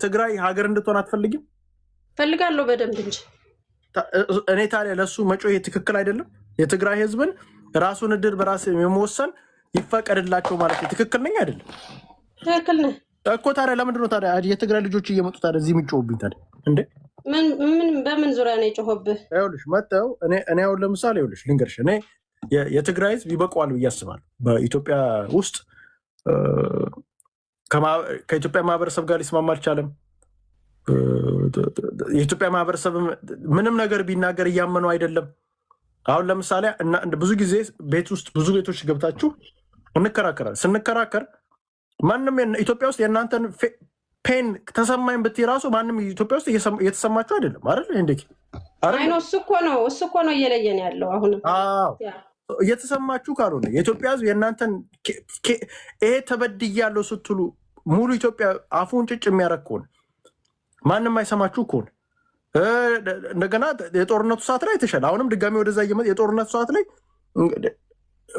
ትግራይ ሀገር እንድትሆን አትፈልጊም? ፈልጋለሁ በደንብ እንጂ እኔ ታዲያ ለሱ መጮህ ትክክል አይደለም? የትግራይ ህዝብን ራሱን እድል በራስ የመወሰን ይፈቀድላቸው ማለት ትክክል ነኝ አይደለም? ትክክል ነህ እኮ። ታዲያ ለምንድን ነው ታዲያ የትግራይ ልጆች እየመጡ ታዲያ እዚህ የሚጮሁብኝ ታዲያ? እንዴ በምን ዙሪያ ነው የጮኸብህ? ይኸውልሽ መጥተው እኔ አሁን ለምሳሌ ይኸውልሽ ልንገርሽ፣ እኔ የትግራይ ህዝብ ይበቃዋል ብዬ አስባለሁ። በኢትዮጵያ ውስጥ ከኢትዮጵያ ማህበረሰብ ጋር ሊስማማ አልቻለም። የኢትዮጵያ ማህበረሰብ ምንም ነገር ቢናገር እያመነው አይደለም። አሁን ለምሳሌ ብዙ ጊዜ ቤት ውስጥ ብዙ ቤቶች ገብታችሁ እንከራከራል። ስንከራከር ማንም ኢትዮጵያ ውስጥ የእናንተን ፔን ተሰማኝ ብትይ ራሱ ማንም ኢትዮጵያ ውስጥ እየተሰማችሁ አይደለም አይደል? እንዴ እሱ እኮ ነው እየለየን ያለው አሁን። እየተሰማችሁ ካልሆነ የኢትዮጵያ ህዝብ የእናንተን ይሄ ተበድያለሁ ስትሉ ሙሉ ኢትዮጵያ አፉን ጭጭ የሚያደርግ ከሆነ ማንም አይሰማችሁ ከሆነ እንደገና የጦርነቱ ሰዓት ላይ ተሻለ። አሁንም ድጋሚ ወደዛ እየመጣ የጦርነቱ ሰዓት ላይ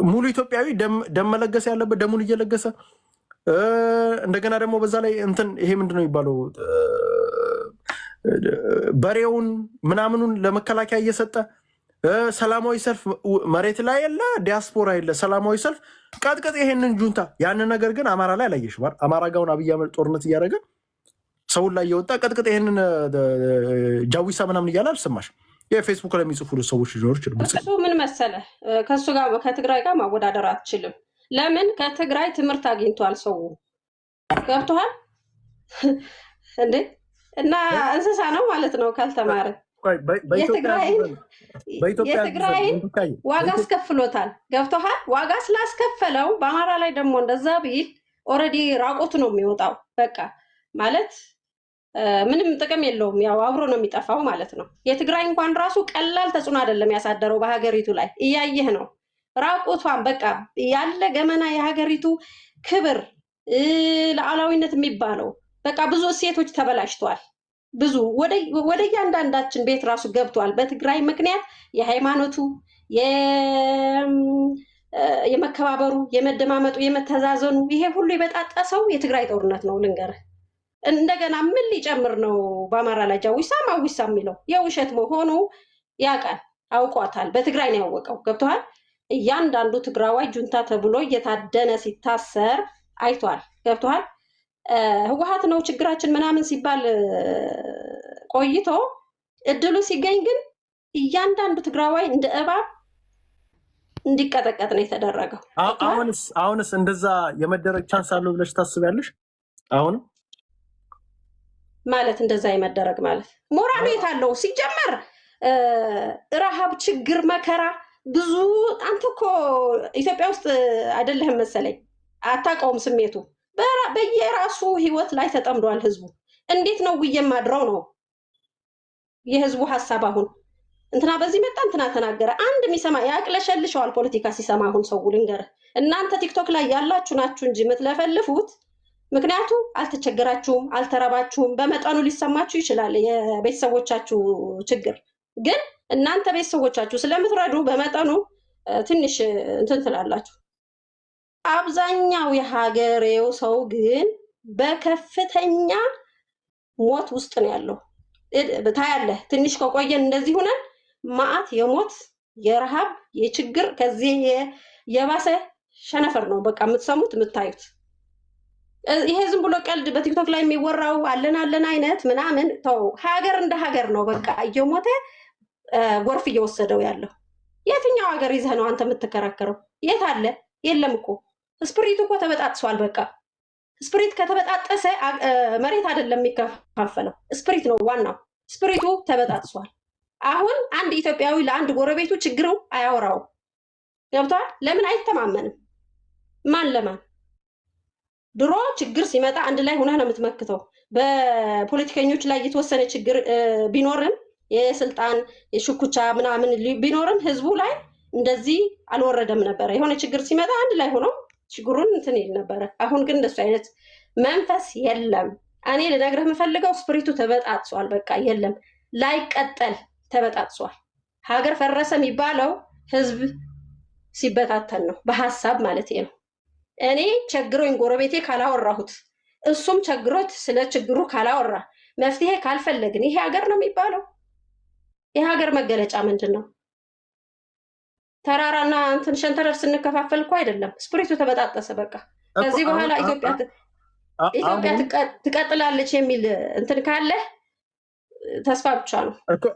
ሙሉ ኢትዮጵያዊ ደም መለገስ ያለበት ደሙን እየለገሰ እንደገና ደግሞ በዛ ላይ እንትን ይሄ ምንድን ነው የሚባለው በሬውን ምናምኑን ለመከላከያ እየሰጠ ሰላማዊ ሰልፍ መሬት ላይ የለ ዲያስፖራ የለ ሰላማዊ ሰልፍ ቀጥቀጥ ይሄንን ጁንታ ያንን ነገር ግን አማራ ላይ አላየሽም። አማራ ጋውን አብይ አህመድ ጦርነት እያደረገ ሰውን ላይ እየወጣ ቀጥቀጥ ይሄንን ጃዊሳ ምናምን እያለ አልሰማሽም? የፌስቡክ ላይ የሚጽፉ ሰዎች ሊኖሩ ይችላል። እሱ ምን መሰለህ ከእሱ ጋር ከትግራይ ጋር ማወዳደር አትችልም። ለምን? ከትግራይ ትምህርት አግኝቷል ሰው ገብቶሃል እንዴ? እና እንስሳ ነው ማለት ነው ካልተማረ። የትግራይን ዋጋ አስከፍሎታል። ገብቶሃል? ዋጋ ስላስከፈለው በአማራ ላይ ደግሞ እንደዛ ቢል ኦልሬዲ ራቆቱ ነው የሚወጣው። በቃ ማለት ምንም ጥቅም የለውም። ያው አብሮ ነው የሚጠፋው ማለት ነው። የትግራይ እንኳን ራሱ ቀላል ተጽዕኖ አይደለም ያሳደረው በሀገሪቱ ላይ እያየህ ነው። ራቆቷን በቃ ያለ ገመና የሀገሪቱ ክብር ለዓላዊነት የሚባለው በቃ ብዙ እሴቶች ተበላሽተዋል። ብዙ ወደ እያንዳንዳችን ቤት ራሱ ገብቷል። በትግራይ ምክንያት የሃይማኖቱ፣ የመከባበሩ፣ የመደማመጡ፣ የመተዛዘኑ ይሄ ሁሉ የበጣጠሰው የትግራይ ጦርነት ነው ልንገርህ። እንደገና ምን ሊጨምር ነው በአማራ ላይ ጃዊሳ ማዊሳ የሚለው የውሸት መሆኑ ያውቃል፣ አውቋታል። በትግራይ ነው ያወቀው። ገብቶሃል? እያንዳንዱ ትግራዋይ ጁንታ ተብሎ እየታደነ ሲታሰር አይቷል። ገብቶሃል? ህወሓት ነው ችግራችን ምናምን ሲባል ቆይቶ እድሉ ሲገኝ ግን እያንዳንዱ ትግራዋይ እንደ እባብ እንዲቀጠቀጥ ነው የተደረገው። አሁንስ እንደዛ የመደረግ ቻንስ አለው ብለሽ ታስቢያለሽ? አሁንም ማለት እንደዛ የመደረግ ማለት ሞራሉ የት አለው? ሲጀመር ረሃብ፣ ችግር፣ መከራ ብዙ አንተ እኮ ኢትዮጵያ ውስጥ አይደለህም መሰለኝ፣ አታውቀውም ስሜቱ። በየራሱ ህይወት ላይ ተጠምዷል ህዝቡ። እንዴት ነው ውዬ ማድረው ነው የህዝቡ ሀሳብ። አሁን እንትና በዚህ መጣ እንትና ተናገረ፣ አንድ የሚሰማ ያቅለሸልሸዋል ፖለቲካ ሲሰማ። አሁን ሰው ልንገርህ፣ እናንተ ቲክቶክ ላይ ያላችሁ ናችሁ እንጂ የምትለፈልፉት ምክንያቱ አልተቸገራችሁም፣ አልተረባችሁም። በመጠኑ ሊሰማችሁ ይችላል የቤተሰቦቻችሁ ችግር፣ ግን እናንተ ቤተሰቦቻችሁ ስለምትረዱ በመጠኑ ትንሽ እንትን ትላላችሁ። አብዛኛው የሀገሬው ሰው ግን በከፍተኛ ሞት ውስጥ ነው ያለው። ታያለህ። ትንሽ ከቆየን እንደዚህ ሆነን ማአት የሞት የረሃብ የችግር ከዚህ የባሰ ሸነፈር ነው በቃ የምትሰሙት የምታዩት። ይሄ ዝም ብሎ ቀልድ በቲክቶክ ላይ የሚወራው አለን አይነት ምናምን ተው። ሀገር እንደ ሀገር ነው በቃ እየሞተ ጎርፍ እየወሰደው ያለው። የትኛው ሀገር ይዘህ ነው አንተ የምትከራከረው? የት አለ? የለም እኮ ስፕሪቱ እኮ ተበጣጥሷል። በቃ ስፕሪት ከተበጣጠሰ መሬት አይደለም የሚከፋፈለው፣ ስፕሪት ነው ዋናው። ስፕሪቱ ተበጣጥሷል። አሁን አንድ ኢትዮጵያዊ ለአንድ ጎረቤቱ ችግሩ አያወራውም። ገብቷል? ለምን አይተማመንም? ማን ለማን? ድሮ ችግር ሲመጣ አንድ ላይ ሆነህ ነው የምትመክተው። በፖለቲከኞች ላይ የተወሰነ ችግር ቢኖርም የስልጣን የሽኩቻ ምናምን ቢኖርም ህዝቡ ላይ እንደዚህ አልወረደም ነበረ። የሆነ ችግር ሲመጣ አንድ ላይ ሆኖ ችግሩን እንትን ይል ነበረ። አሁን ግን እንደሱ አይነት መንፈስ የለም። እኔ ልነግርህ የምፈልገው ስፕሪቱ ተበጣጥሷል። በቃ የለም፣ ላይቀጠል ተበጣጥሷል። ሀገር ፈረሰ የሚባለው ህዝብ ሲበታተን ነው፣ በሀሳብ ማለት ነው። እኔ ቸግሮኝ ጎረቤቴ ካላወራሁት እሱም ቸግሮት ስለ ችግሩ ካላወራ መፍትሄ ካልፈለግን ይሄ ሀገር ነው የሚባለው? ይሄ ሀገር መገለጫ ምንድን ነው? ተራራና እንትን ሸንተረር ስንከፋፈል እኮ አይደለም። ስፕሪቱ ተበጣጠሰ። በቃ ከዚህ በኋላ ኢትዮጵያ ትቀጥላለች የሚል እንትን ካለ ተስፋ ብቻ ነው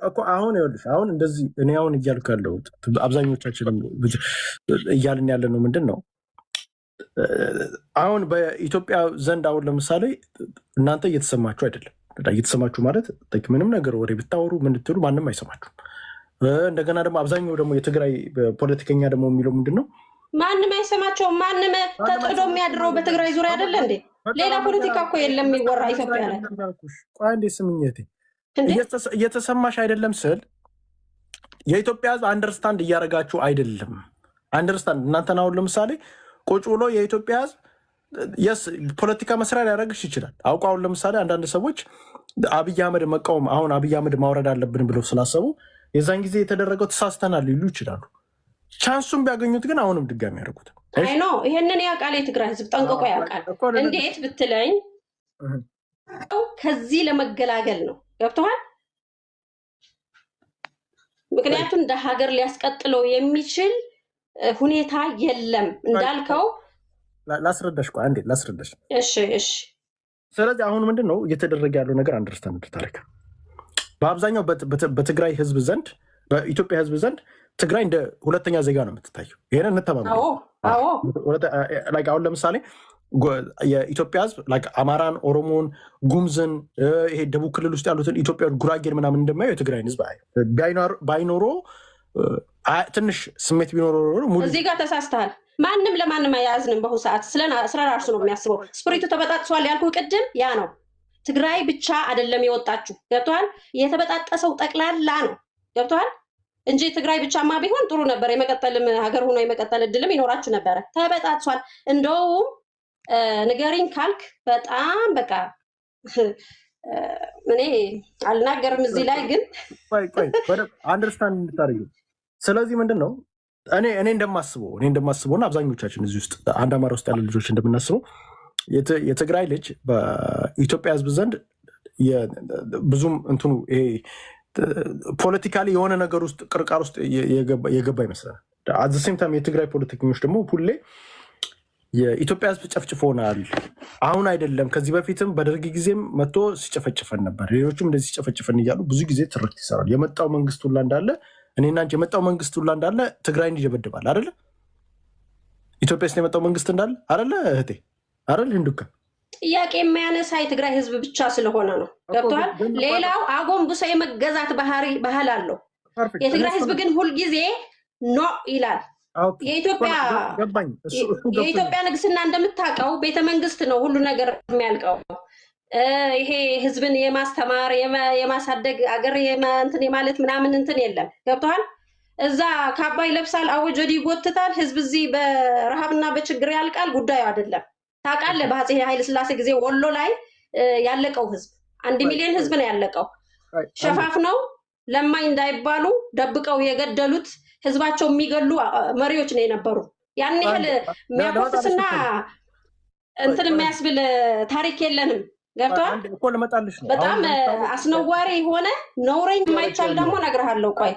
እኮ። አሁን ይኸውልሽ፣ አሁን እንደዚህ እኔ አሁን እያልኩ ያለሁት አብዛኞቻችንም እያልን ያለ ነው ምንድን ነው አሁን በኢትዮጵያ ዘንድ አሁን ለምሳሌ እናንተ እየተሰማችሁ አይደለም። እየተሰማችሁ ማለት ምንም ነገር ወሬ ብታወሩ ምን ትሉ ማንም አይሰማችሁም። እንደገና ደግሞ አብዛኛው ደግሞ የትግራይ ፖለቲከኛ ደግሞ የሚለው ምንድን ነው ማንም አይሰማቸውም። ማንም ተጥዶ የሚያድረው በትግራይ ዙሪያ አይደለ እንዴ? ሌላ ፖለቲካ እኮ የለም የሚወራ ኢትዮጵያ ላይ። ቆይ አንዴ ስምኝቴ፣ እየተሰማሽ አይደለም ስል የኢትዮጵያ ሕዝብ አንደርስታንድ እያደረጋችሁ አይደለም። አንደርስታንድ እናንተን አሁን ለምሳሌ ቁጭ ብሎ የኢትዮጵያ ሕዝብ የስ ፖለቲካ መስሪያ ሊያደርግሽ ይችላል። አውቁ አሁን ለምሳሌ አንዳንድ ሰዎች አብይ አህመድ መቃወም አሁን አብይ አህመድ ማውረድ አለብን ብለው ስላሰቡ የዛን ጊዜ የተደረገው ተሳስተናል ሊሉ ይችላሉ። ቻንሱን ቢያገኙት ግን አሁንም ድጋሚ ያደርጉት አይ ነው። ይሄንን ያውቃል የትግራይ ህዝብ ጠንቅቆ ያውቃል። እንዴት ብትለኝ ከዚህ ለመገላገል ነው። ገብቶሃል? ምክንያቱም እንደ ሀገር ሊያስቀጥለው የሚችል ሁኔታ የለም እንዳልከው። ላስረዳሽ፣ ቆይ አንዴ ላስረዳሽ። እሺ እሺ። ስለዚህ አሁን ምንድን ነው እየተደረገ ያለው ነገር አንደርስታንድ ታሪክ በአብዛኛው በትግራይ ህዝብ ዘንድ በኢትዮጵያ ህዝብ ዘንድ ትግራይ እንደ ሁለተኛ ዜጋ ነው የምትታየው። ይሄን እንተማመን። አሁን ለምሳሌ የኢትዮጵያ ህዝብ አማራን፣ ኦሮሞን፣ ጉምዝን ይሄ ደቡብ ክልል ውስጥ ያሉትን ኢትዮጵያ ጉራጌን ምናምን እንደማየው የትግራይን ህዝብ ባይኖሮ ትንሽ ስሜት ቢኖረ ሙሉ እዚህ ጋር ተሳስተሃል። ማንም ለማንም አያዝንም። በአሁኑ ሰዓት ስለ ራሱ ነው የሚያስበው። ስፕሪቱ ተበጣጥሷል ያልኩህ ቅድም ያ ነው። ትግራይ ብቻ አይደለም የወጣችሁ። ገብቶሃል? የተበጣጠሰው ጠቅላላ ነው። ገብቶሃል? እንጂ ትግራይ ብቻማ ቢሆን ጥሩ ነበር። የመቀጠልም ሀገር ሆኖ የመቀጠል እድልም ይኖራችሁ ነበረ። ተበጣጥሷል። እንደውም ንገሪኝ ካልክ በጣም በቃ እኔ አልናገርም እዚህ ላይ ግን አንደርስታንድ እንድታደርጊ። ስለዚህ ምንድን ነው እኔ እንደማስበው እና አብዛኞቻችን እዚህ ውስጥ አንድ አማራ ውስጥ ያለ ልጆች እንደምናስበው የትግራይ ልጅ በኢትዮጵያ ህዝብ ዘንድ ብዙም እንትኑ ይሄ ፖለቲካሊ የሆነ ነገር ውስጥ ቅርቃር ውስጥ የገባ ይመስላል። አዘሴም ታይም የትግራይ ፖለቲከኞች ደግሞ ሁሌ የኢትዮጵያ ህዝብ ጨፍጭፎናል፣ አሁን አይደለም ከዚህ በፊትም በደርግ ጊዜም መጥቶ ሲጨፈጭፈን ነበር፣ ሌሎችም እንደዚህ ሲጨፈጭፈን እያሉ ብዙ ጊዜ ትርክት ይሰራል። የመጣው መንግስት ሁላ እንዳለ እኔና አንቺ የመጣው መንግስት ሁላ እንዳለ ትግራይን ይደበድባል አይደለ? ኢትዮጵያ ውስጥ የመጣው መንግስት እንዳለ አይደለ እህቴ? አይደል ህንዱካ ጥያቄ የሚያነሳ የትግራይ ህዝብ ብቻ ስለሆነ ነው። ገብቶሃል? ሌላው አጎንብሶ የመገዛት ባህል አለው። የትግራይ ህዝብ ግን ሁልጊዜ ኖ ይላል። የኢትዮጵያ ንግስና እንደምታውቀው ቤተመንግስት ነው ሁሉ ነገር የሚያልቀው። ይሄ ህዝብን የማስተማር የማሳደግ አገር እንትን የማለት ምናምን እንትን የለም። ገብቶሃል? እዛ ካባ ይለብሳል፣ አወጅ ወዲህ ይጎትታል። ህዝብ እዚህ በረሃብና በችግር ያልቃል። ጉዳዩ አይደለም። ታውቃለህ? በአፄ ኃይለ ሥላሴ ጊዜ ወሎ ላይ ያለቀው ህዝብ 1 ሚሊዮን ህዝብ ነው ያለቀው። ሸፋፍነው ለማኝ እንዳይባሉ ደብቀው የገደሉት ህዝባቸው የሚገሉ መሪዎች ነው የነበሩ። ያን ያህል የሚያቆስስና እንትን የሚያስብል ታሪክ የለንም። ገብቶሃል? በጣም አስነዋሪ የሆነ ነውረኝ የማይቻል ደግሞ እነግርሃለሁ። ቆይ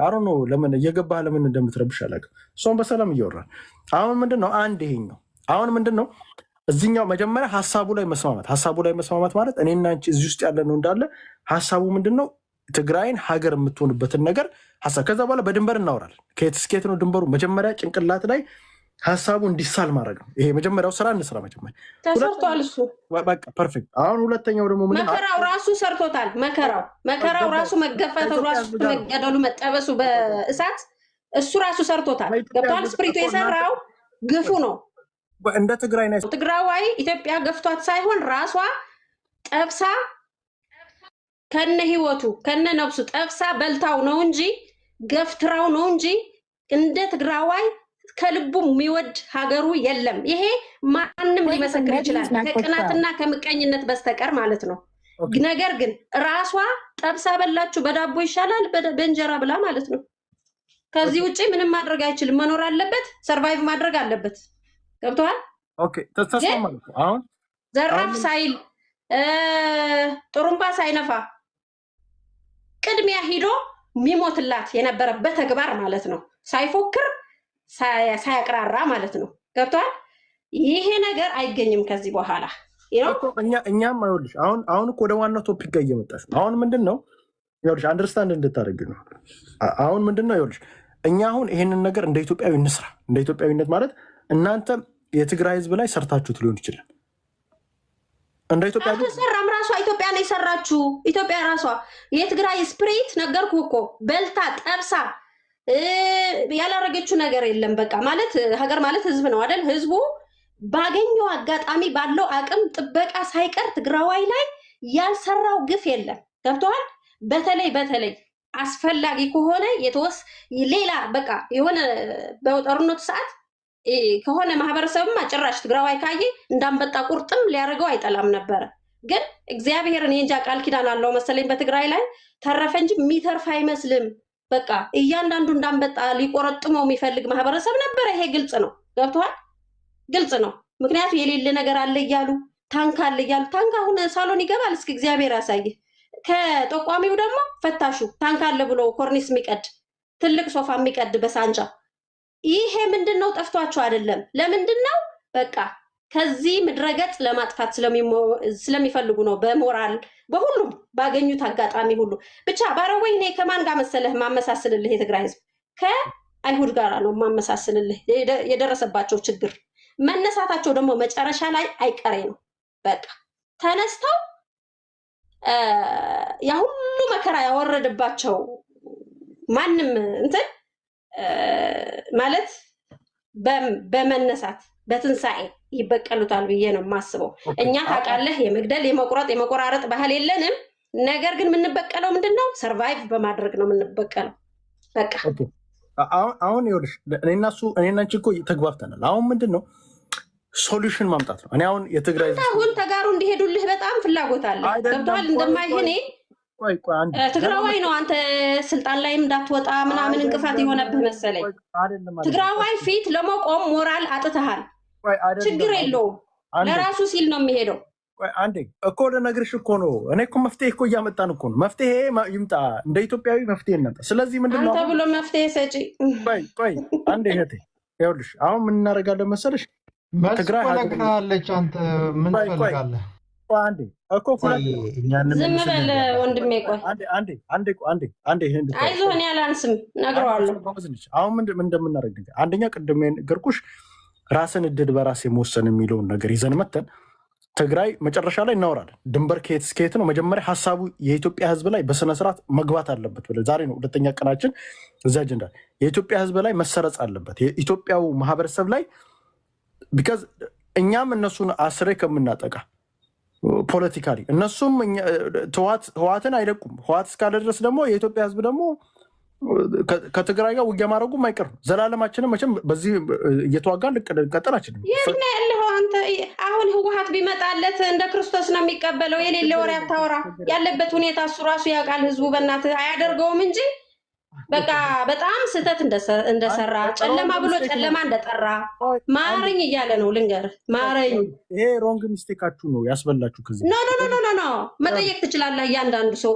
አሮ ነው ለምን እየገባህ ለምን እንደምትረብሽ አላውቅም። እሷን በሰላም እያወራል። አሁን ምንድን ነው አንድ ይሄኛው አሁን ምንድን ነው እዚኛው መጀመሪያ ሀሳቡ ላይ መስማማት ማለት እኔና አንቺ እዚህ ውስጥ ያለ ነው እንዳለ ሀሳቡ ምንድን ነው ትግራይን ሀገር የምትሆንበትን ነገር ሀሳብ ከዛ በኋላ በድንበር እናወራለን። ከየት እስከ የት ነው ድንበሩ? መጀመሪያ ጭንቅላት ላይ ሀሳቡ እንዲሳል ማድረግ ነው። ይሄ መጀመሪያው ስራ እንስራ። መጀመሪያ ተሰርቷል እሱ በቃ ፐርፌክት። አሁን ሁለተኛው ደግሞ መከራው ራሱ ሰርቶታል። መከራው ራሱ መገፈቱ ራሱ መገደሉ መጠበሱ በእሳት እሱ ራሱ ሰርቶታል። ገብቷል? ስፕሪቱ የሰራው ግፉ ነው። እንደ ትግራይ ነው። ትግራዋይ ኢትዮጵያ ገፍቷት ሳይሆን ራሷ ጠብሳ ከነ ህይወቱ ከነ ነፍሱ ጠብሳ በልታው ነው እንጂ ገፍትራው ነው እንጂ እንደ ትግራዋይ ከልቡ የሚወድ ሀገሩ የለም። ይሄ ማንም ሊመሰክር ይችላል፣ ከቅናትና ከምቀኝነት በስተቀር ማለት ነው። ነገር ግን ራሷ ጠብሳ በላችሁ በዳቦ ይሻላል በእንጀራ ብላ ማለት ነው። ከዚህ ውጭ ምንም ማድረግ አይችልም። መኖር አለበት፣ ሰርቫይቭ ማድረግ አለበት። ገብቶሃል? ኦኬ ተስማማለሁ። አሁን ዘራፍ ሳይል ጥሩምባ ሳይነፋ ቅድሚያ ሂዶ የሚሞትላት የነበረ በተግባር ማለት ነው። ሳይፎክር ሳያቅራራ ማለት ነው። ገብቷል? ይሄ ነገር አይገኝም ከዚህ በኋላ እኛም አይወልሽ። አሁን እኮ ወደ ዋናው ቶፒክ ጋር እየመጣሽ ነው። አሁን ምንድን ነው ይኸውልሽ፣ አንደርስታንድ እንድታደርግ ነው። አሁን ምንድን ነው ይኸውልሽ፣ እኛ አሁን ይሄንን ነገር እንደ ኢትዮጵያዊ እንስራ። እንደ ኢትዮጵያዊነት ማለት እናንተ የትግራይ ህዝብ ላይ ሰርታችሁት ሊሆን ይችላል። እንደ ኢትዮጵያ ሰራም ራሷ ኢትዮጵያ ነው የሰራችሁ። ኢትዮጵያ ራሷ የትግራይ ስፕሪት ነገርኩ እኮ በልታ ጠብሳ ያላረገችው ነገር የለም። በቃ ማለት ሀገር ማለት ህዝብ ነው አይደል? ህዝቡ ባገኘው አጋጣሚ ባለው አቅም ጥበቃ ሳይቀር ትግራዋይ ላይ ያልሰራው ግፍ የለም። ገብተዋል? በተለይ አስፈላጊ ከሆነ ሌላ በቃ የሆነ በጦርነቱ ሰዓት ከሆነ ማህበረሰብማ ጭራሽ ትግራዋይ ካየ እንዳንበጣ ቁርጥም ሊያደርገው አይጠላም ነበረ። ግን እግዚአብሔርን የእንጃ ቃል ኪዳን አለው መሰለኝ በትግራይ ላይ ተረፈ እንጂ የሚተርፍ አይመስልም። በቃ እያንዳንዱ እንዳንበጣ ሊቆረጥመው የሚፈልግ ማህበረሰብ ነበረ። ይሄ ግልጽ ነው። ገብተዋል? ግልጽ ነው። ምክንያቱ የሌለ ነገር አለ እያሉ ታንክ አለ እያሉ ታንክ አሁን ሳሎን ይገባል። እስኪ እግዚአብሔር ያሳይህ። ከጠቋሚው ደግሞ ፈታሹ ታንክ አለ ብሎ ኮርኒስ የሚቀድ ትልቅ ሶፋ የሚቀድ በሳንጃ ይሄ ምንድን ነው? ጠፍቷቸው አይደለም። ለምንድን ነው? በቃ ከዚህ ምድረገጽ ለማጥፋት ስለሚፈልጉ ነው። በሞራል በሁሉም ባገኙት አጋጣሚ ሁሉ ብቻ ባረወይ እኔ ከማን ጋር መሰለህ ማመሳስልልህ? የትግራይ ህዝብ ከአይሁድ ጋር ነው ማመሳስልልህ። የደረሰባቸው ችግር መነሳታቸው ደግሞ መጨረሻ ላይ አይቀሬ ነው። በቃ ተነስተው ያ ሁሉ መከራ ያወረደባቸው ማንም እንትን ማለት በመነሳት በትንሣኤ ይበቀሉታል ብዬ ነው የማስበው። እኛ ታውቃለህ የመግደል የመቆራረጥ ባህል የለንም። ነገር ግን የምንበቀለው ምንድን ነው? ሰርቫይቭ በማድረግ ነው የምንበቀለው። በቃ አሁን ይኸውልሽ እኔና አንቺ እኮ ተግባብተናል። አሁን ምንድን ነው ሶሉሽን ማምጣት ነው። እኔ አሁን የትግራይ አሁን ተጋሩ እንዲሄዱልህ በጣም ፍላጎት አለ። ገብቶሃል? እንደማይሄኔ ትግራዋይ ነው አንተ ስልጣን ላይም እንዳትወጣ ምናምን እንቅፋት የሆነብህ መሰለኝ። ትግራዋይ ፊት ለመቆም ሞራል አጥተሃል። ችግር የለውም ለራሱ ሲል ነው የሚሄደው። አንዴ እኮ ልነግርሽ እኮ ነው። እኔ እኮ መፍትሄ እኮ እያመጣን እኮ ነው። መፍትሄ ይምጣ፣ እንደ ኢትዮጵያዊ መፍትሄ እናምጣ። ስለዚህ ምንድን ነው አንተ ብሎ መፍትሄ ሰጪ። ቆይ አንዴ እህቴ ይኸውልሽ አሁን ምን እናደርጋለን መሰለሽ? ትግራይ አለች። አንተ ምን ትፈልጋለህ? አንዴ እኮ ዝም በል ወንድሜ። ቆይ አንዴ አይዞህ፣ እኔ አላንስም እነግረዋለሁ። አሁን ምን እንደምናደርግ አንደኛ ቅድም ነገርኩሽ፣ ራስን እድል በራስ የመወሰን የሚለውን ነገር ይዘን መተን ትግራይ መጨረሻ ላይ እናወራለን። ድንበር ከየት እስከ የት ነው? መጀመሪያ ሀሳቡ የኢትዮጵያ ሕዝብ ላይ በስነስርዓት መግባት አለበት ብለን ዛሬ ነው ሁለተኛ ቀናችን እዚያ አጀንዳ የኢትዮጵያ ሕዝብ ላይ መሰረጽ አለበት። የኢትዮጵያው ማህበረሰብ ላይ ቢካዝ እኛም እነሱን አስሬ ከምናጠቃ ፖለቲካሊ እነሱም ህዋትን አይለቁም። ህዋት እስካለ ድረስ ደግሞ የኢትዮጵያ ህዝብ ደግሞ ከትግራይ ጋር ውጊያ ማድረጉም አይቀርም። ዘላለማችንም መቼም በዚህ እየተዋጋን ልንቀጥላችንም። የት ነው ያለኸው አንተ? አሁን ህወሀት ቢመጣለት እንደ ክርስቶስ ነው የሚቀበለው። የሌለ ወሬ አታወራ። ያለበት ሁኔታ እሱ ራሱ ያውቃል። ህዝቡ በእናትህ አያደርገውም እንጂ በቃ በጣም ስህተት እንደሰራ ጨለማ ብሎ ጨለማ እንደጠራ ማረኝ እያለ ነው። ልንገርህ ማረኝ። ይሄ ሮንግ ሚስቴካችሁ ነው ያስበላችሁ። ከዚህ ኖ መጠየቅ ትችላለህ። እያንዳንዱ ሰው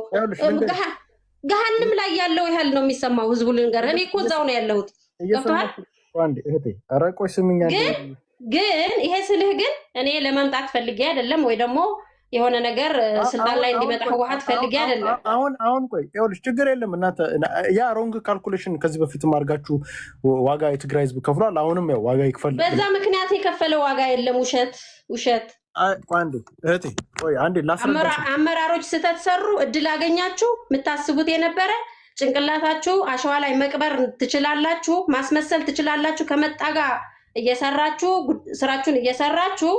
ገሃንም ላይ ያለው ያህል ነው የሚሰማው ህዝቡ። ልንገርህ እኔ እኮ እዛው ነው ያለሁት። ገብቶሃል? ግን ይሄ ስልህ ግን እኔ ለመምጣት ፈልጌ አይደለም ወይ ደግሞ የሆነ ነገር ስልጣን ላይ እንዲመጣ ህወሀት ፈልጌ አይደለም። አሁን ቆይ ይኸውልሽ ችግር የለም እናንተ ያ ሮንግ ካልኩሌሽን ከዚህ በፊትም አድርጋችሁ ዋጋ የትግራይ ህዝብ ከፍሏል። አሁንም ያው ዋጋ ይክፈል። በዛ ምክንያት የከፈለ ዋጋ የለም። ውሸት። አንዴ እህቴ ቆይ አንዴ ላስረዳሽ። አመራሮች ስህተት ሰሩ፣ እድል አገኛችሁ። የምታስቡት የነበረ ጭንቅላታችሁ አሸዋ ላይ መቅበር ትችላላችሁ፣ ማስመሰል ትችላላችሁ። ከመጣ ጋር እየሰራችሁ ስራችሁን እየሰራችሁ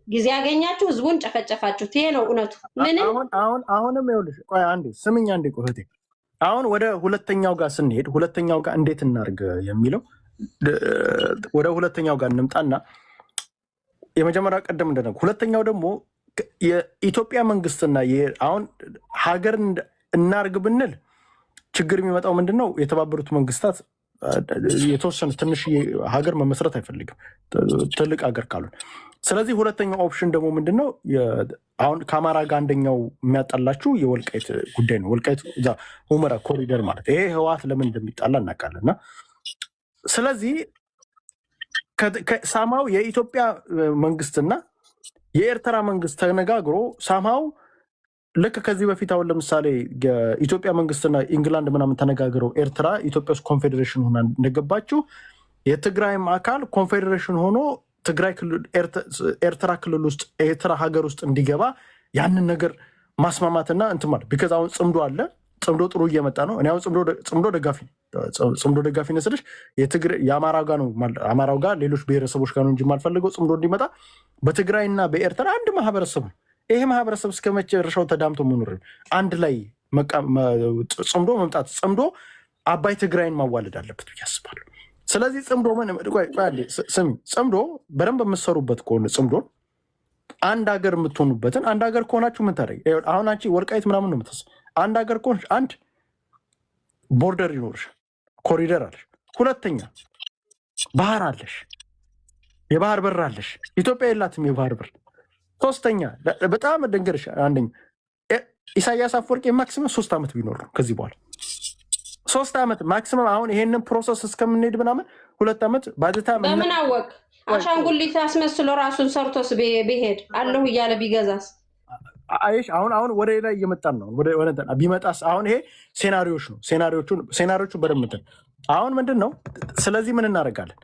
ጊዜ ያገኛችሁ ህዝቡን ጨፈጨፋችሁት። ይሄ ነው እውነቱ። አሁንም ይኸውልሽ ቆይ አንዴ ስምኝ አንዴ ቆይ እህቴ። አሁን ወደ ሁለተኛው ጋር ስንሄድ ሁለተኛው ጋር እንዴት እናርግ የሚለው ወደ ሁለተኛው ጋር እንምጣና የመጀመሪያ ቀደም እንደነገርኩ ሁለተኛው ደግሞ የኢትዮጵያ መንግስትና አሁን ሀገር እናርግ ብንል ችግር የሚመጣው ምንድን ነው? የተባበሩት መንግስታት የተወሰነ ትንሽ ሀገር መመስረት አይፈልግም ትልቅ ሀገር ካሉን። ስለዚህ ሁለተኛው ኦፕሽን ደግሞ ምንድነው? አሁን ከአማራ ጋር አንደኛው የሚያጣላችሁ የወልቃይት ጉዳይ ነው። ወልቃይት እዛ ሁመራ ኮሪደር ማለት ይሄ ህወሓት ለምን እንደሚጣላ እናውቃለን። እና ስለዚህ ሳማው የኢትዮጵያ መንግስትና የኤርትራ መንግስት ተነጋግሮ ሳማው ልክ ከዚህ በፊት አሁን ለምሳሌ የኢትዮጵያ መንግስትና ኢንግላንድ ምናምን ተነጋግረው ኤርትራ ኢትዮጵያ ውስጥ ኮንፌዴሬሽን ሆና እንደገባችው የትግራይም አካል ኮንፌዴሬሽን ሆኖ ትግራይ ክልል ኤርትራ ክልል ውስጥ ኤርትራ ሀገር ውስጥ እንዲገባ ያንን ነገር ማስማማትና እንትን ማለት ቢካዝ አሁን ጽምዶ አለ። ጽምዶ ጥሩ እየመጣ ነው። እኔ አሁን ጽምዶ ደጋፊ ነስልሽ የአማራው ጋር ነው አማራው ጋር ሌሎች ብሔረሰቦች ጋር ነው እንጂ የማልፈልገው ጽምዶ እንዲመጣ በትግራይና በኤርትራ አንድ ማህበረሰብ ነው። ይሄ ማህበረሰብ እስከ መጨረሻው ተዳምቶ መኖር አንድ ላይ ጽምዶ መምጣት ጽምዶ አባይ ትግራይን ማዋለድ አለበት ብዬ አስባለሁ። ስለዚህ ጽምዶ ስሚ ጽምዶ በደንብ የምትሰሩበት ከሆነ ጽምዶ አንድ ሀገር የምትሆኑበትን አንድ ሀገር ከሆናችሁ ምን ታደርጊ? አሁን አንቺ ወልቃይት ምናምን ነው የምታስ አንድ ሀገር ከሆንሽ አንድ ቦርደር ይኖርሽ፣ ኮሪደር አለሽ። ሁለተኛ ባህር አለሽ፣ የባህር በር አለሽ። ኢትዮጵያ የላትም የባህር በር። ሶስተኛ በጣም ደንገርሽ አንደኛ ኢሳያስ አፈወርቂ ማክሲመም 3 ዓመት ቢኖር ነው ከዚህ በኋላ 3 ዓመት ማክሲመም። አሁን ይሄንን ፕሮሰስ እስከምንሄድ ምናምን 2 ዓመት ባድታ በምን አወቅ? አሻንጉሊት አስመስሎ ራሱን ሰርቶስ ቢሄድ አለሁ እያለ ቢገዛስ? አይሽ አሁን ወደ ላይ እየመጣን ነው። ወደ ቢመጣስ? አሁን ይሄ ሴናሪዮች ነው። ሴናሪዮቹ በደምብ አሁን ምንድን ነው? ስለዚህ ምን እናደርጋለን?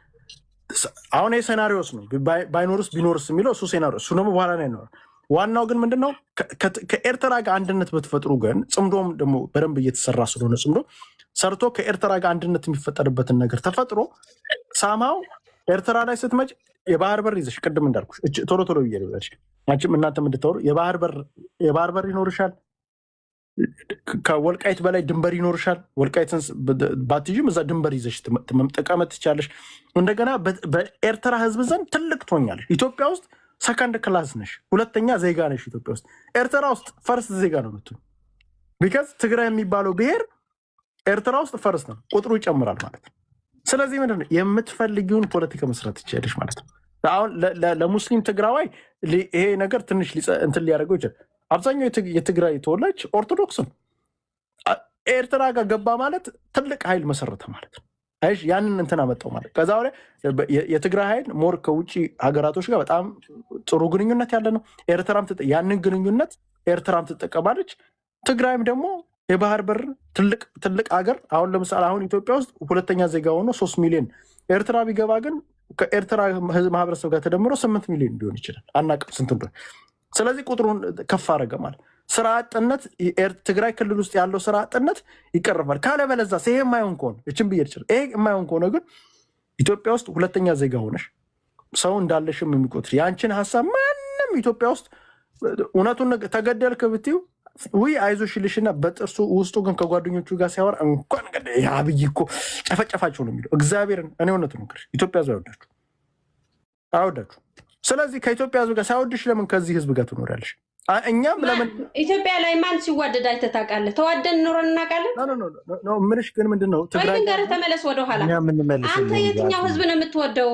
አሁን ይሄ ሴናሪዮስ ነው። ባይኖርስ ቢኖርስ የሚለው እሱ ሴናሪዮ እሱ ደግሞ በኋላ ላይ ነው። ዋናው ግን ምንድነው? ከኤርትራ ጋር አንድነት ብትፈጥሩ ግን ጽምዶም ደግሞ በደንብ እየተሰራ ስለሆነ ጽምዶ ሰርቶ ከኤርትራ ጋር አንድነት የሚፈጠርበትን ነገር ተፈጥሮ ሳማው ኤርትራ ላይ ስትመጭ የባህር በር ይዘሽ ቅድም እንዳልኩሽ ቶሎ ቶሎ ብዬሽ አንቺም እናንተም እንድታወሩ የባህር በር ይኖርሻል። ከወልቃይት በላይ ድንበር ይኖርሻል። ወልቃይትን ባትይዥም እዛ ድንበር ይዘሽ መጠቀመጥ ትቻለሽ። እንደገና በኤርትራ ህዝብ ዘንድ ትልቅ ትሆኛለሽ። ኢትዮጵያ ውስጥ ሰከንድ ክላስ ነሽ፣ ሁለተኛ ዜጋ ነሽ። ኢትዮጵያ ውስጥ ኤርትራ ውስጥ ፈርስት ዜጋ ነው የምትሆኝ። ቢካዝ ትግራይ የሚባለው ብሔር ኤርትራ ውስጥ ፈርስት ነው፣ ቁጥሩ ይጨምራል ማለት ነው። ስለዚህ ምንድን ነው የምትፈልጊውን ፖለቲካ መስራት ትችላለሽ ማለት ነው። አሁን ለሙስሊም ትግራዋይ ይሄ ነገር ትንሽ እንትን ሊያደርገው ይችላል። አብዛኛው የትግራይ ተወላጅ ኦርቶዶክስ ነው። ኤርትራ ጋር ገባ ማለት ትልቅ ኃይል መሰረተ ማለት ነው። አይሽ ያንን እንትን አመጣው ማለት ከዛ ወዲያ የትግራይ ኃይል ሞር ከውጭ ሀገራቶች ጋር በጣም ጥሩ ግንኙነት ያለ ነው። ኤርትራም ያንን ግንኙነት ኤርትራም ትጠቀማለች። ትግራይም ደግሞ የባህር በር ትልቅ ሀገር አሁን ለምሳሌ አሁን ኢትዮጵያ ውስጥ ሁለተኛ ዜጋ ሆኖ 3 ሚሊዮን ኤርትራ ቢገባ ግን ከኤርትራ ማህበረሰብ ጋር ተደምሮ 8 ሚሊዮን ሊሆን ይችላል። አናውቅም ስንት እንደሆነ። ስለዚህ ቁጥሩን ከፍ አደረገ ማለት ስራ አጥነት ትግራይ ክልል ውስጥ ያለው ስራ አጥነት ይቀርፋል። ካለበለዛ ይሄ የማይሆን ከሆነ እችን ብዬ ይችላል። ይሄ የማይሆን ከሆነ ግን ኢትዮጵያ ውስጥ ሁለተኛ ዜጋ ሆነሽ ሰው እንዳለሽም የሚቆጥር የአንችን ሀሳብ ማንም ኢትዮጵያ ውስጥ እውነቱን ተገደልክ ብትይው ውይ አይዞሽ ይልሽና በጥርሱ ውስጡ ግን ከጓደኞቹ ጋር ሲያወራ እንኳን አብይ እኮ ጨፈጨፋቸው ነው የሚለው። እግዚአብሔርን እኔ እውነቱን ነው ኢትዮጵያ ህዝብ አይወዳችሁ። ስለዚህ ከኢትዮጵያ ህዝብ ጋር ሳይወድሽ ለምን ከዚህ ህዝብ ጋር ትኖሪያለሽ? እኛም ለምን ኢትዮጵያ ላይ ማን ሲዋደድ አይተህ ታውቃለህ? ተዋደን ኖረን እናውቃለን። ምንሽ ግን ምንድን ነው ትግራይ ጋር ተመለስ ወደኋላ። አንተ የትኛው ህዝብ ነው የምትወደው?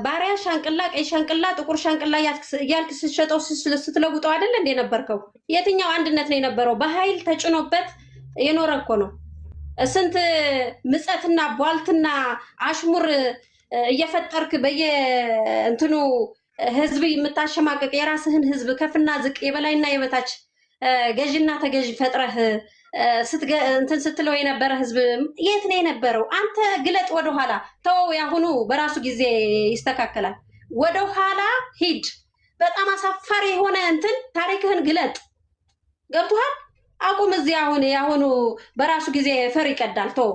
ባሪያ ሻንቅላ፣ ቀይ ሻንቅላ፣ ጥቁር ሻንቅላ እያልክ ስትሸጠው ስትለውጠው አይደለ እንደ ነበርከው? የትኛው አንድነት ነው የነበረው? በኃይል ተጭኖበት የኖረ እኮ ነው። ስንት ምጸትና ቧልትና አሽሙር እየፈጠርክ በየእንትኑ ህዝብ የምታሸማቀቅ የራስህን ህዝብ ከፍና ዝቅ የበላይና የበታች ገዥና ተገዥ ፈጥረህ እንትን ስትለው የነበረ ህዝብ የት ነው የነበረው? አንተ ግለጥ ወደኋላ ተወው። ያሁኑ በራሱ ጊዜ ይስተካከላል። ወደኋላ ሂድ። በጣም አሳፋሪ የሆነ እንትን ታሪክህን ግለጥ። ገብቶሃል? አቁም። እዚህ አሁን ያሁኑ በራሱ ጊዜ ፈር ይቀዳል። ተወው።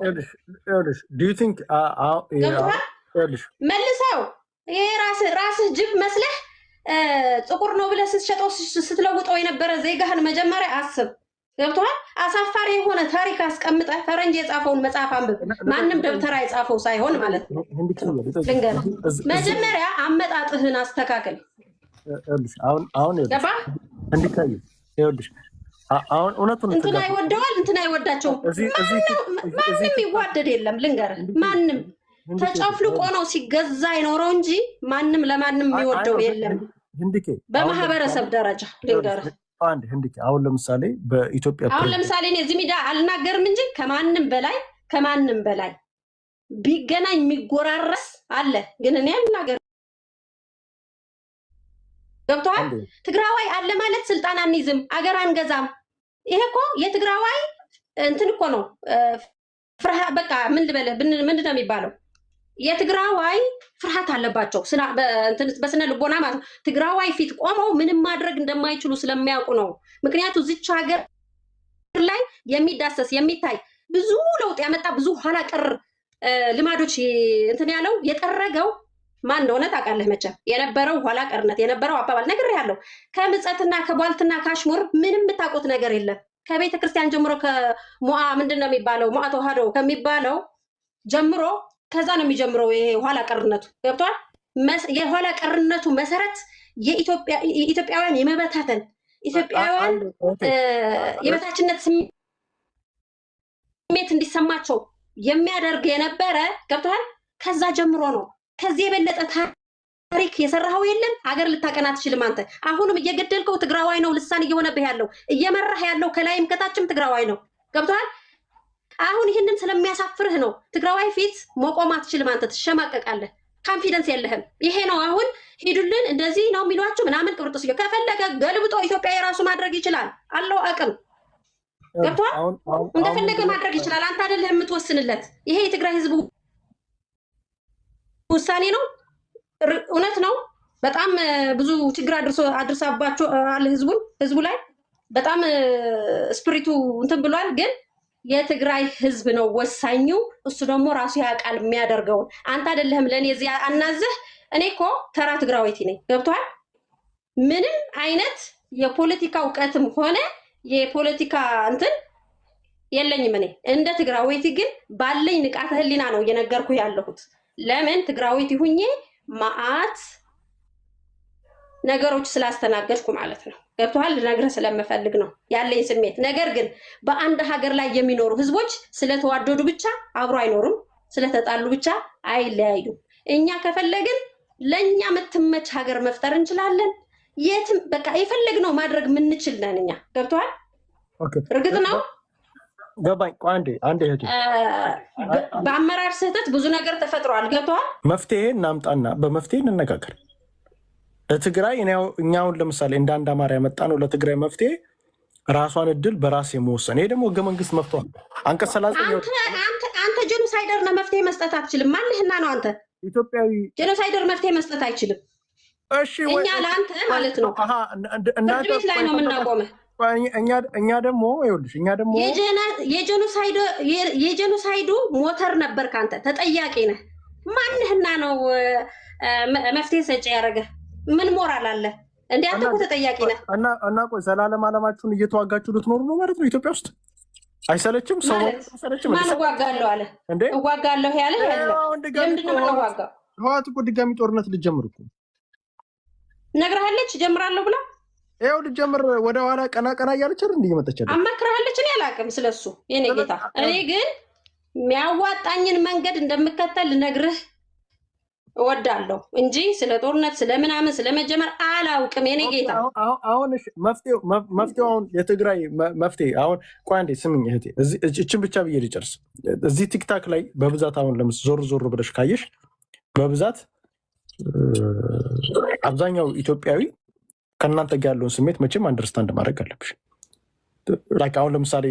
ገብቶሃል? መልሰው ይሄ ራስህ ጅብ መስለህ ጥቁር ነው ብለህ ስትሸጠው ስትለውጠው የነበረ ዜጋህን መጀመሪያ አስብ። ገብቶሃል? አሳፋሪ የሆነ ታሪክ አስቀምጠህ ፈረንጅ የጻፈውን መጽሐፍ አንብብ። ማንም ደብተራ የጻፈው ሳይሆን ማለት ነው። ልንገርህ፣ መጀመሪያ አመጣጥህን አስተካክል። አሁን እንዲታይ ይኸውልሽ፣ አሁን እውነቱን እንትና ይወደዋል እንትና አይወዳቸውም። ማንም ይዋደድ የለም ልንገርህ፣ ማንም ተጨፍልቆ ነው ሲገዛ ይኖረው እንጂ ማንም ለማንም የሚወደው የለም። በማህበረሰብ ደረጃ ልንገርህ አንድ ህንድኬ አሁን ለምሳሌ በኢትዮጵያ አሁን ለምሳሌ እኔ እዚህ ሚዲያ አልናገርም እንጂ ከማንም በላይ ቢገናኝ የሚጎራረስ አለ። ግን እኔ አልናገርም። ገብቶሃል? ትግራዋይ አለ ማለት ስልጣን አንይዝም፣ አገር አንገዛም። ይሄ እኮ የትግራዋይ እንትን እኮ ነው። ፍርሃ በቃ ምን ልበልህ፣ ምንድን ነው የሚባለው? የትግራዋይ ፍርሃት አለባቸው በስነ ልቦና ማለት ነው። ትግራዋይ ፊት ቆመው ምንም ማድረግ እንደማይችሉ ስለሚያውቁ ነው። ምክንያቱም እዚች ሀገር ላይ የሚዳሰስ የሚታይ ብዙ ለውጥ ያመጣ ብዙ ኋላ ቀር ልማዶች እንትን ያለው የጠረገው ማን እንደሆነ ታውቃለህ መቼም። የነበረው ኋላ ቀርነት የነበረው አባባል ነግሬሃለሁ። ከምጸትና ከቧልትና ካሽሙር ምንም የምታውቁት ነገር የለም። ከቤተ ክርስቲያን ጀምሮ ከሞአ ምንድን ነው የሚባለው ሞአ ተዋህዶ ከሚባለው ጀምሮ ከዛ ነው የሚጀምረው ይሄ ኋላ ቀርነቱ። ገብቷል? የኋላ ቀርነቱ መሰረት የኢትዮጵያውያን የመበታተን ኢትዮጵያውያን የበታችነት ስሜት እንዲሰማቸው የሚያደርግ የነበረ ገብቷል? ከዛ ጀምሮ ነው። ከዚህ የበለጠ ታሪክ የሰራኸው የለም። ሀገር ልታቀና ትችልም አንተ። አሁንም እየገደልከው ትግራዋይ ነው ልሳን እየሆነብህ ያለው። እየመራህ ያለው ከላይም ከታችም ትግራዋይ ነው። ገብቷል? አሁን ይህንን ስለሚያሳፍርህ ነው። ትግራዋይ ፊት መቆም አትችልም አንተ፣ ትሸማቀቃለህ። ካንፊደንስ የለህም። ይሄ ነው አሁን ሂዱልን እንደዚህ ነው የሚሏችሁ ምናምን ቅብርጥስ ከፈለገ ገልብጦ ኢትዮጵያ የራሱ ማድረግ ይችላል አለው አቅም። ገብቷል? እንደፈለገ ማድረግ ይችላል። አንተ አይደለህ የምትወስንለት። ይሄ የትግራይ ህዝብ ውሳኔ ነው። እውነት ነው። በጣም ብዙ ችግር አድርሳባቸው አለ ህዝቡ ላይ በጣም ስፒሪቱ እንትን ብሏል። ግን የትግራይ ህዝብ ነው ወሳኙ። እሱ ደግሞ ራሱ ያውቃል የሚያደርገውን። አንተ አይደለህም ለእኔ እዚህ አናዘህ። እኔ እኮ ተራ ትግራዊቲ ነኝ። ገብቶሃል? ምንም አይነት የፖለቲካ እውቀትም ሆነ የፖለቲካ እንትን የለኝም። እኔ እንደ ትግራዊቲ ግን ባለኝ ንቃተ ህሊና ነው እየነገርኩ ያለሁት። ለምን ትግራዊቲ ሁኜ ማአት ነገሮች ስላስተናገድኩ ማለት ነው። ገብቶሃል? ልነግርህ ስለምፈልግ ነው ያለኝ ስሜት። ነገር ግን በአንድ ሀገር ላይ የሚኖሩ ህዝቦች ስለተዋደዱ ብቻ አብሮ አይኖሩም፣ ስለተጣሉ ብቻ አይለያዩም። እኛ ከፈለግን ለእኛ የምትመች ሀገር መፍጠር እንችላለን። የትም በቃ የፈለግነው ማድረግ የምንችል ነን እኛ። ገብቶሃል? እርግጥ ነው ገባኝ። አንዴ እህቴ በአመራር ስህተት ብዙ ነገር ተፈጥሯል። ገብቶሃል? መፍትሄ እናምጣና በመፍትሄ እንነጋገር። ለትግራይ እኛውን ለምሳሌ እንደ አንድ አማራ ያመጣ ነው። ለትግራይ መፍትሄ ራሷን እድል በራስ የመወሰን ይሄ ደግሞ ህገ መንግስት መፍቷል። አንቀጽ 39 አንተ ጄኖሳይደር ነው መፍትሄ መስጠት አትችልም። ማንህና ነው አንተ ኢትዮጵያዊ ጄኖሳይደር መፍትሄ መስጠት አይችልም። እሺ እኛ ለአንተ ማለት ነው ፍርድ ቤት ላይ ነው የምናቆመህ። እኛ ደግሞ ይኸውልሽ እኛ ደግሞ የጄኖሳይዱ ሞተር ነበር። ካንተ ተጠያቂ ነህ። ማንህና ነው መፍትሄ ሰጪ ያደረገ? ምን ሞራል አለ እንዴ? አንተ እኮ ተጠያቂ ነህ። እና ቆይ ዘላለም ዓለማችሁን እየተዋጋችሁ ልትኖሩ ነው ማለት ነው ኢትዮጵያ ውስጥ? አይሰለችም? ሰው አይሰለችም? ማን እዋጋለሁ አለ እንዴ? እዋጋለሁ ያለ ለምንድን ነው የምንዋጋው? ህወሓት እኮ ድጋሚ ጦርነት ልትጀምር እኮ ነግረሃለች። ጀምራለሁ ብላ ይኸው ልትጀምር ወደ ኋላ ቀና እያለች አይደል? እየመጣች አማክረሃለች። እኔ አላውቅም ስለሱ የኔ ጌታ። እኔ ግን የሚያዋጣኝን መንገድ እንደምከተል ልነግርህ እወዳለሁ እንጂ ስለ ጦርነት ስለምናምን ስለመጀመር አላውቅም የኔ ጌታ። አሁን መፍትሄው አሁን የትግራይ መፍትሄ አሁን ቆይ አንዴ ስምኝ እህቴ፣ እችን ብቻ ብዬ ልጨርስ። እዚህ ቲክታክ ላይ በብዛት አሁን ዞር ብለሽ ካየሽ በብዛት አብዛኛው ኢትዮጵያዊ ከእናንተ ጋር ያለውን ስሜት መቼም አንደርስታንድ ማድረግ አለብሽ። አሁን ለምሳሌ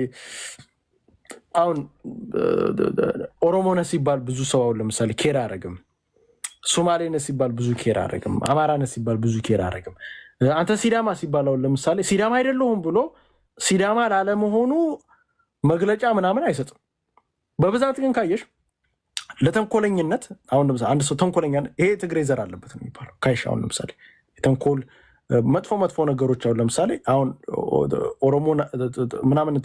አሁን ኦሮሞነ ሲባል ብዙ ሰው አሁን ለምሳሌ ኬር አያደርግም። ሶማሌነ ሲባል ብዙ ኬር አያደርግም። አማራነ ሲባል ብዙ ኬር አያደርግም። አንተ ሲዳማ ሲባል አሁን ለምሳሌ ሲዳማ አይደለሁም ብሎ ሲዳማ ላለመሆኑ መግለጫ ምናምን አይሰጥም። በብዛት ግን ካየሽ ለተንኮለኝነት አሁን ለምሳሌ አንድ ሰው ተንኮለኛ ይሄ ትግሬ ዘር አለበት ነው የሚባለው። ካይሽ አሁን ለምሳሌ ተንኮል መጥፎ ነገሮች አሁን ለምሳሌ አሁን ኦሮሞ ምናምን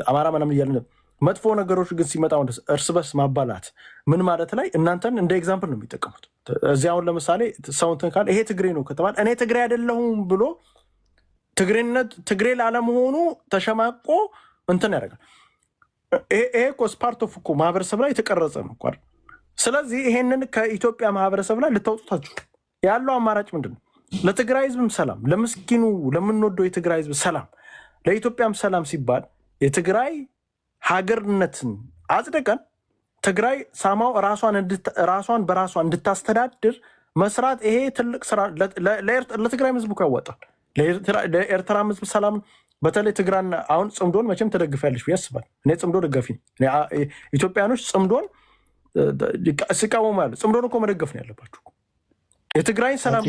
አማራ ምናምን እያለ መጥፎ ነገሮች ግን ሲመጣ እርስ በርስ ማባላት ምን ማለት ላይ እናንተን እንደ ኤግዛምፕል ነው የሚጠቀሙት። እዚህ አሁን ለምሳሌ ሰው እንትን ካለ ይሄ ትግሬ ነው ከተባለ እኔ ትግሬ አይደለሁም ብሎ ትግሬ ላለመሆኑ ተሸማቆ እንትን ያደርጋል። ይሄ እኮ ስፓርት ኦፍ እኮ ማህበረሰብ ላይ የተቀረጸ ነው እኮ። ስለዚህ ይሄንን ከኢትዮጵያ ማህበረሰብ ላይ ልታውጡታችሁ ያለው አማራጭ ምንድን ነው? ለትግራይ ህዝብም ሰላም፣ ለምስኪኑ ለምንወደው የትግራይ ህዝብ ሰላም፣ ለኢትዮጵያም ሰላም ሲባል የትግራይ ሀገርነትን አጽድቀን ትግራይ ሳማው ራሷን በራሷ እንድታስተዳድር መስራት ይሄ ትልቅ ስራ ለትግራይ ህዝብ እኮ ያወጣል። ለኤርትራ ህዝብ ሰላም፣ በተለይ ትግራይና አሁን ጽምዶን መቼም ትደግፊያለሽ ብዬ አስባለሁ። እኔ ጽምዶ ደጋፊ ነኝ። ኢትዮጵያኖች ጽምዶን ሲቃወሙ ያለ ጽምዶን እኮ መደገፍ ነው ያለባችሁ። የትግራይን ሰላም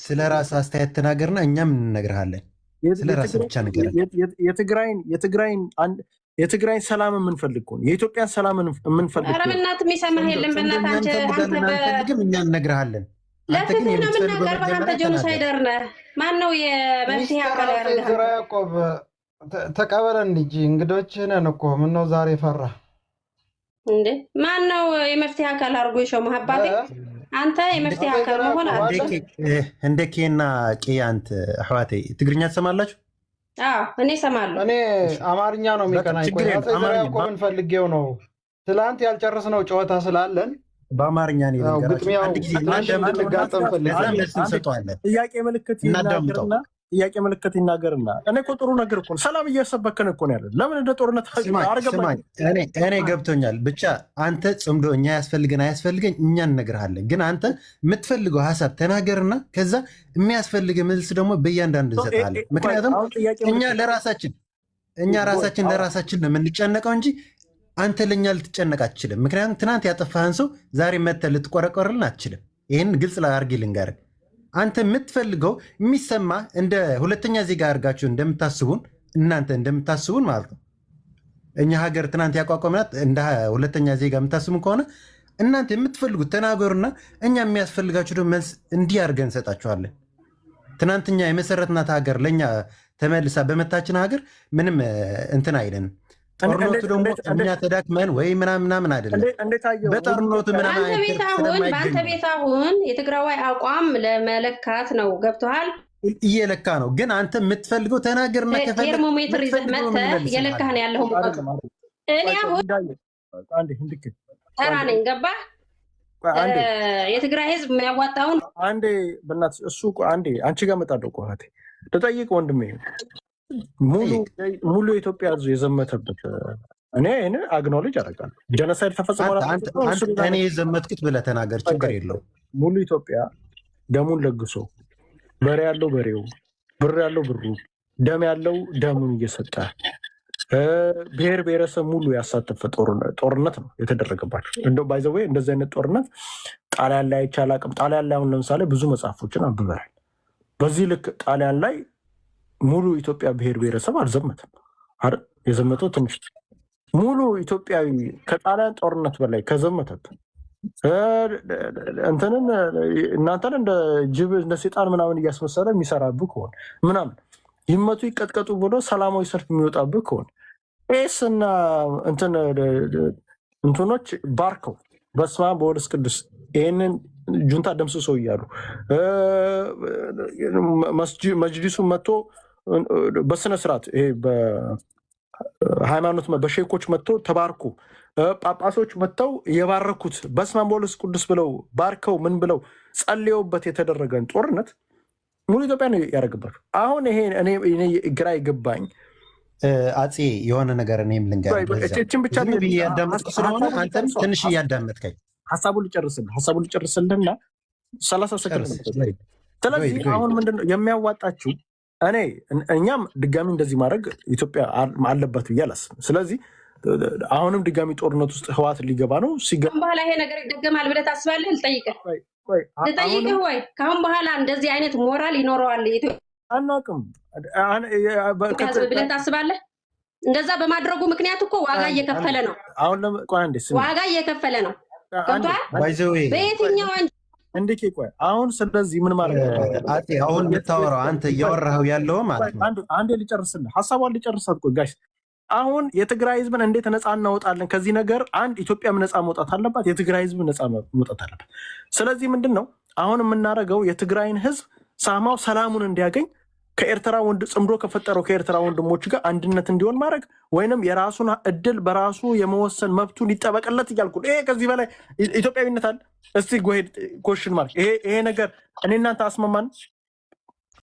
ስለ ራስ አስተያየት ተናገርና እኛም እንነግርሃለን። ስለ ራስ ብቻ ነገር የትግራይን ሰላም የምንፈልግ ከሆነ የኢትዮጵያን ሰላም የምንፈልግ ኧረ በእናትህ የሚሰማህ የለም። በእናትህ አንፈልግም፣ እኛ እንነግርሃለን። ለፍትህ ነው የምናቀርበህ። አንተ ጄኖሳይደር ነህ። ማን ነው የመፍትሄ አካል ያደርግሃል? ያዕቆብ ተቀበለን እንጂ እንግዶች ነን እኮ። ምነው ዛሬ ፈራ እንዴ? ማን ነው የመፍትሄ አካል አድርጎ የሾመህ? አባቴ አንተ የመፍትሄ አካል መሆን እንደ ኬና ቄያንት አሕዋቴ ትግርኛ ትሰማላችሁ? እኔ እሰማለሁ። እኔ አማርኛ ነው የሚቀናኝ። ያዕቆብን ፈልጌው ነው። ትላንት ያልጨረስነው ጨዋታ ስላለን በአማርኛ እንሰጠዋለን። ጥያቄ ምልክት ይናገርና እኔ እኮ ጥሩ ነገር እኮ ሰላም እየሰበከን እኮ ነው ያለን። ለምን እንደ ጦርነት እኔ ገብቶኛል። ብቻ አንተ ጽምዶ እኛ ያስፈልገን አያስፈልገን እኛ እንነግርሃለን። ግን አንተ የምትፈልገው ሀሳብ ተናገርና ከዛ የሚያስፈልገ መልስ ደግሞ በእያንዳንዱ እንሰጣለን። ምክንያቱም እኛ ራሳችን ለራሳችን ነው የምንጨነቀው እንጂ አንተ ለእኛ ልትጨነቅ አትችልም። ምክንያቱም ትናንት ያጠፋህን ሰው ዛሬ መተህ ልትቆረቆርልን አትችልም። ይህን ግልጽ አድርጌ ልንገርህ። አንተ የምትፈልገው የሚሰማ እንደ ሁለተኛ ዜጋ አድርጋችሁ እናንተ እንደምታስቡን ማለት ነው። እኛ ሀገር ትናንት ያቋቋምናት እንደ ሁለተኛ ዜጋ የምታስቡን ከሆነ እናንተ የምትፈልጉት ተናገሩና እኛ የሚያስፈልጋችሁ ደግሞ መልስ እንዲህ አድርገን እንሰጣችኋለን። ትናንትኛ የመሰረትናት ሀገር ለእኛ ተመልሳ በመታችን ሀገር ምንም እንትን አይለንም። ጦርነቱ ደግሞ እኛ ተዳክመን ወይ ምናምን አይደለም። በጦርነቱ በአንተ ቤት አሁን የትግራዋይ አቋም ለመለካት ነው። ገብቶሃል? እየለካ ነው። ግን አንተ የምትፈልገው ተናገርና ቴርሞሜትር ይዘህ መተህ እየለካህ ነው ያለኸው። እኔ አሁን ተራ ነኝ። ገባህ? የትግራይ ህዝብ የሚያዋጣውን አንዴ በእናትህ እሱ አንዴ አንቺ ጋር መጣደው ቆሃቴ ልጠይቅ ወንድሜ ሙሉ የኢትዮጵያ ህዝብ የዘመተበት እኔ አግኖሌጅ አደርጋለሁ። ጀኖሳይድ ተፈጽሟል። እኔ የዘመትኩት ብለህ ተናገር፣ ችግር የለው። ሙሉ ኢትዮጵያ ደሙን ለግሶ በሬ ያለው በሬው፣ ብር ያለው ብሩ፣ ደም ያለው ደሙን እየሰጠ ብሔር ብሔረሰብ ሙሉ ያሳተፈ ጦርነት ነው የተደረገባቸው። እንደው ባይዘዌ እንደዚህ አይነት ጦርነት ጣሊያን ላይ አይቼ አላውቅም። ጣሊያን ላይ አሁን ለምሳሌ ብዙ መጽሐፎችን አንብበናል። በዚህ ልክ ጣሊያን ላይ ሙሉ ኢትዮጵያ ብሔር ብሔረሰብ አልዘመትም። የዘመተው ትንሽ ሙሉ ኢትዮጵያዊ ከጣሊያን ጦርነት በላይ ከዘመተት እንትንን እናንተን እንደ ጅብ እንደ ሴጣን ምናምን እያስመሰለ የሚሰራብህ ከሆነ ምናምን ይመቱ ይቀጥቀጡ ብሎ ሰላማዊ ሰልፍ የሚወጣብህ ከሆነ ኤስና እንትኖች ባርከው በስመ አብ በወልድ ቅዱስ ይህንን ጁንታ ደምስሶ እያሉ መጅሊሱን መጥቶ በስነስርዓት ይሄ በሃይማኖት በሼኮች መጥቶ ተባርኩ ጳጳሶች መጥተው የባረኩት በስመ አብ በወልድ ቅዱስ ብለው ባርከው ምን ብለው ጸልየውበት የተደረገን ጦርነት ሙሉ ኢትዮጵያ ነው ያደረግባቸው። አሁን ይሄ እኔ ግራ ይገባኝ አፄ የሆነ ነገር እኔም ልንገርችን ብቻ እያዳመጥኩ ስለሆነ አንተም ትንሽ እያዳመጥከኝ ሀሳቡን ልጨርስልህና 30 ሰከንድ። ስለዚህ አሁን ምንድነው የሚያዋጣችሁ? እኛም ድጋሚ እንደዚህ ማድረግ ኢትዮጵያ አለባት ብዬ አላስብም። ስለዚህ አሁንም ድጋሚ ጦርነት ውስጥ ህወሓት ሊገባ ነው። ከአሁን በኋላ ይሄ ነገር ይደገማል ብለህ ታስባለህ? ልጠይቅህ ወይ ከአሁን በኋላ እንደዚህ አይነት ሞራል ይኖረዋል አናውቅም ብለህ ታስባለህ? እንደዛ በማድረጉ ምክንያት እኮ ዋጋ እየከፈለ ነው። ዋጋ እየከፈለ ነው። በየትኛው እንዴ ቆይ አሁን ስለዚህ ምን ማለት ነው? አሁን የምታወራው አንተ እያወራኸው ያለው ማለት ነው። አንዴ ልጨርስልህ፣ ሀሳቧን ልጨርሳት። ቆይ ጋሽ አሁን የትግራይ ህዝብን እንዴት ነፃ እናወጣለን ከዚህ ነገር? አንድ ኢትዮጵያም ነፃ መውጣት አለባት፣ የትግራይ ህዝብ ነፃ መውጣት አለባት። ስለዚህ ምንድን ነው አሁን የምናደርገው? የትግራይን ህዝብ ሳማው ሰላሙን እንዲያገኝ ከኤርትራ ጽምዶ ከፈጠረው ከኤርትራ ወንድሞች ጋር አንድነት እንዲሆን ማድረግ ወይንም የራሱን እድል በራሱ የመወሰን መብቱን ይጠበቅለት እያልኩ ይሄ ከዚህ በላይ ኢትዮጵያዊነት አለ? እስቲ ጎሄድ ኮሽን ማርክ ይሄ ነገር እኔ እናንተ አስማማን?